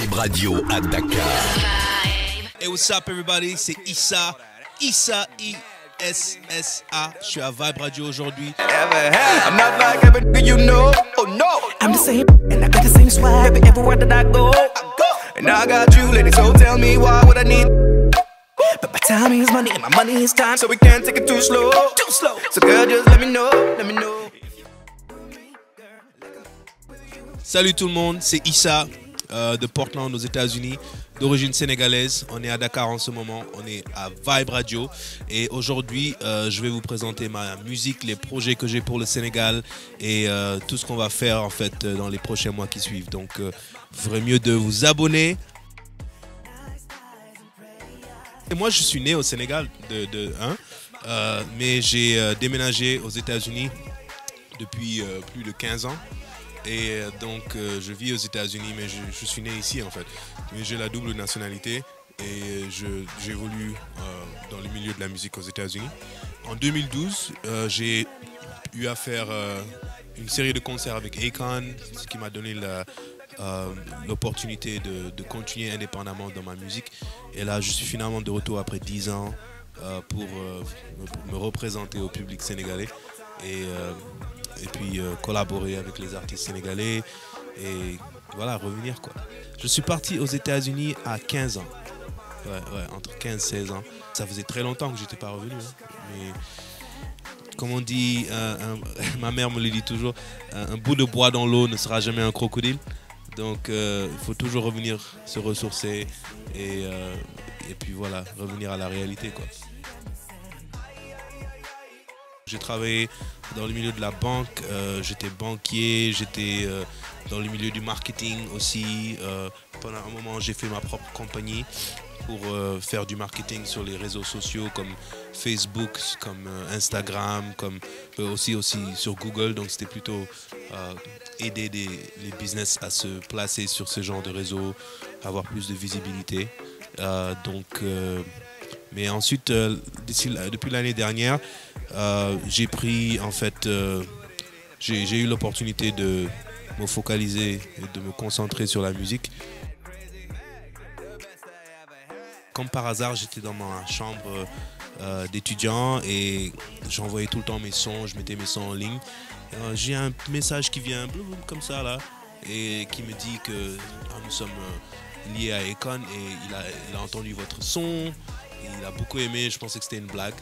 Vibe Radio à Dakar. Hey, what's up everybody? C'est Issa. Issa, I-S-S-A. Je suis à Vibe Radio aujourd'hui. I'm not like every nigga you know. Oh no. I'm the same, and I got the same swag everywhere that I go. And I got you, lady, so tell me why would I need? But my time is money, and my money is time. So we can't take it too slow. Too slow. So girl, just let me know, let me know. Salut tout le monde, c'est Issa de Portland aux États-Unis, d'origine sénégalaise. On est à Dakar en ce moment, on est à Vibe Radio et aujourd'hui je vais vous présenter ma musique, les projets que j'ai pour le Sénégal et tout ce qu'on va faire en fait dans les prochains mois qui suivent. Donc il ferait mieux de vous abonner. Et moi je suis né au Sénégal mais j'ai déménagé aux États-Unis depuis plus de 15 ans. Et donc je vis aux États-Unis mais je suis né ici en fait. Mais j'ai la double nationalité et j'évolue dans le milieu de la musique aux États-Unis. En 2012, j'ai eu à faire une série de concerts avec Akon, ce qui m'a donné l'opportunité de continuer indépendamment dans ma musique. Et là, je suis finalement de retour après 10 ans pour me représenter au public sénégalais. Et puis collaborer avec les artistes sénégalais et voilà, revenir quoi. Je suis parti aux États-Unis à 15 ans. Ouais, entre 15 et 16 ans. Ça faisait très longtemps que je n'étais pas revenu. Mais comme on dit, ma mère me le dit toujours, un bout de bois dans l'eau ne sera jamais un crocodile. Donc il faut toujours revenir se ressourcer et puis voilà, revenir à la réalité quoi. J'ai travaillé dans le milieu de la banque, j'étais banquier, j'étais dans le milieu du marketing aussi. Pendant un moment, j'ai fait ma propre compagnie pour faire du marketing sur les réseaux sociaux comme Facebook, comme Instagram, comme aussi sur Google. Donc c'était plutôt aider les business à se placer sur ce genre de réseau, avoir plus de visibilité. Mais ensuite, depuis l'année dernière, j'ai pris en fait, j'ai eu l'opportunité de me focaliser et de me concentrer sur la musique. Comme par hasard, j'étais dans ma chambre d'étudiant et j'envoyais tout le temps mes sons, je mettais mes sons en ligne. J'ai un message qui vient comme ça là et qui me dit que nous sommes liés à Akon et il a entendu votre son. Il a beaucoup aimé, je pensais que c'était une blague.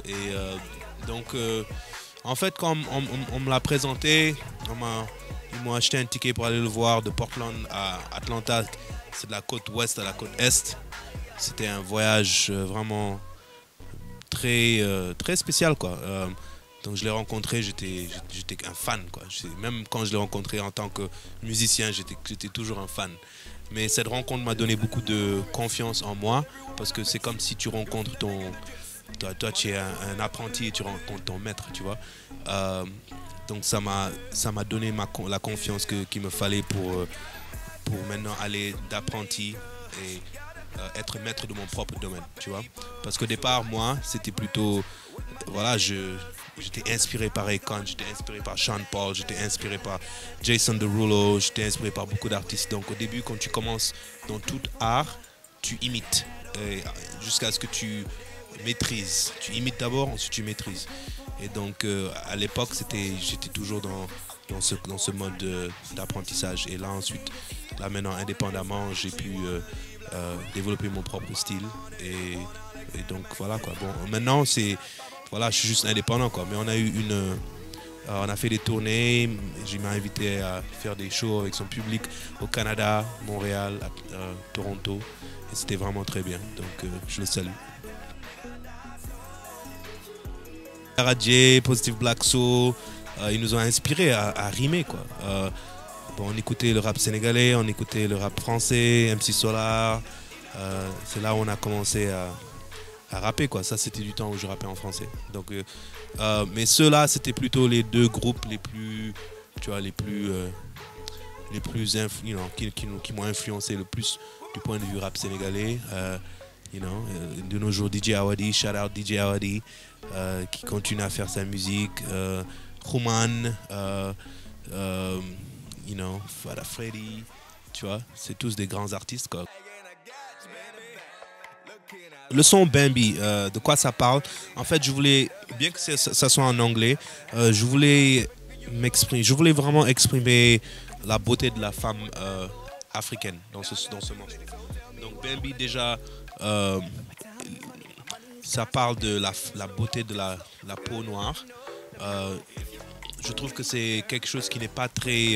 Et donc, en fait, quand on me l'a présenté, ils m'ont acheté un ticket pour aller le voir de Portland à Atlanta. C'est de la côte ouest à la côte est. C'était un voyage vraiment très, très spécial, quoi. Donc, je l'ai rencontré, j'étais un fan, quoi. Même quand je l'ai rencontré en tant que musicien, j'étais toujours un fan. Mais cette rencontre m'a donné beaucoup de confiance en moi parce que c'est comme si tu rencontres toi tu es un apprenti et tu rencontres ton maître, tu vois. Donc ça m'a donné la confiance qu'il me fallait pour maintenant aller d'apprenti et être maître de mon propre domaine, tu vois. Parce qu'au départ, moi, c'était plutôt, voilà, j'étais inspiré par Akon, j'étais inspiré par Sean Paul, j'étais inspiré par Jason Derulo, j'étais inspiré par beaucoup d'artistes. Donc au début, quand tu commences dans tout art, tu imites jusqu'à ce que tu maîtrises. Tu imites d'abord, ensuite tu maîtrises. Et donc à l'époque, j'étais toujours dans ce mode d'apprentissage. Et là ensuite, là maintenant indépendamment, j'ai pu développer mon propre style. Et donc voilà quoi. Bon, maintenant voilà, je suis juste indépendant quoi. Mais on a fait des tournées. Il m'a invité à faire des shows avec son public au Canada, Montréal, Toronto. Et c'était vraiment très bien. Donc je le salue. Radjé, Positive Black Soul, ils nous ont inspirés à rimer quoi. Bon, on écoutait le rap sénégalais, on écoutait le rap français, MC Solar. C'est là où on a commencé à rapper quoi. Ça c'était du temps où je rappais en français. Donc, mais ceux-là c'était plutôt les deux groupes les plus, tu vois, qui m'ont influencé le plus du point de vue rap sénégalais. De nos jours DJ Awadi, shout out DJ Awadi, qui continue à faire sa musique. Human, Fada Freddy, tu vois, c'est tous des grands artistes, quoi. Le son Bambi, de quoi ça parle? En fait, je voulais, bien que ça soit en anglais, je voulais vraiment exprimer la beauté de la femme africaine dans ce morceau. Donc Bambi, déjà, ça parle de la beauté de la peau noire. Je trouve que c'est quelque chose qui n'est pas très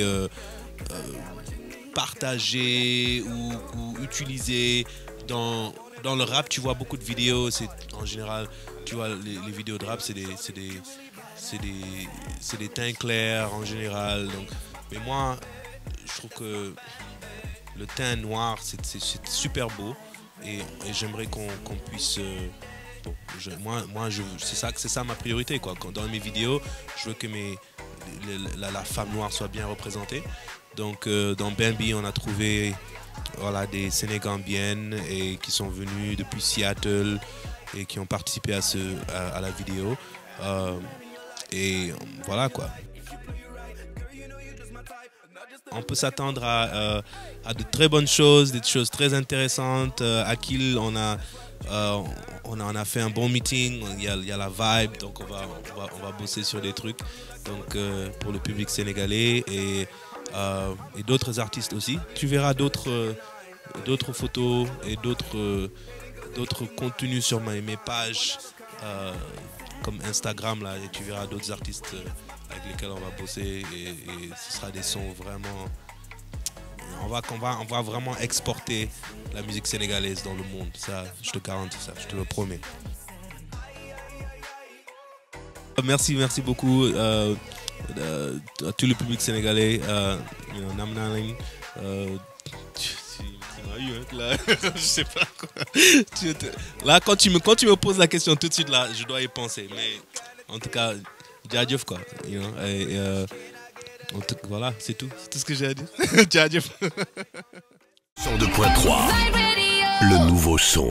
partagé ou utilisé dans le rap. Tu vois beaucoup de vidéos, en général, tu vois les vidéos de rap, c'est des teints clairs en général. Donc, mais moi, je trouve que le teint noir, c'est super beau et j'aimerais qu'on puisse c'est ça ma priorité, quoi. Dans mes vidéos, je veux que la femme noire soit bien représentée. Donc dans Bambi, on a trouvé des Sénégambiennes et qui sont venues depuis Seattle et qui ont participé à la vidéo. Et voilà, quoi. On peut s'attendre à de très bonnes choses, des choses très intéressantes. Akil, on a fait un bon meeting, il y a la vibe, donc on va bosser sur des trucs donc, pour le public sénégalais et d'autres artistes aussi. Tu verras d'autres photos et d'autres contenus sur mes pages comme Instagram là, et tu verras d'autres artistes avec lesquels on va bosser et ce sera des sons vraiment... On va vraiment exporter la musique sénégalaise dans le monde. Ça, je te garantis ça, je te le promets. Merci beaucoup à tout le public sénégalais. Namnaling. Là, je sais pas quoi. Là, quand tu me poses la question tout de suite, là, je dois y penser. Mais en tout cas, Djadjof, quoi. Voilà, c'est tout. C'est tout ce que j'ai à dire. 102.3, le nouveau son.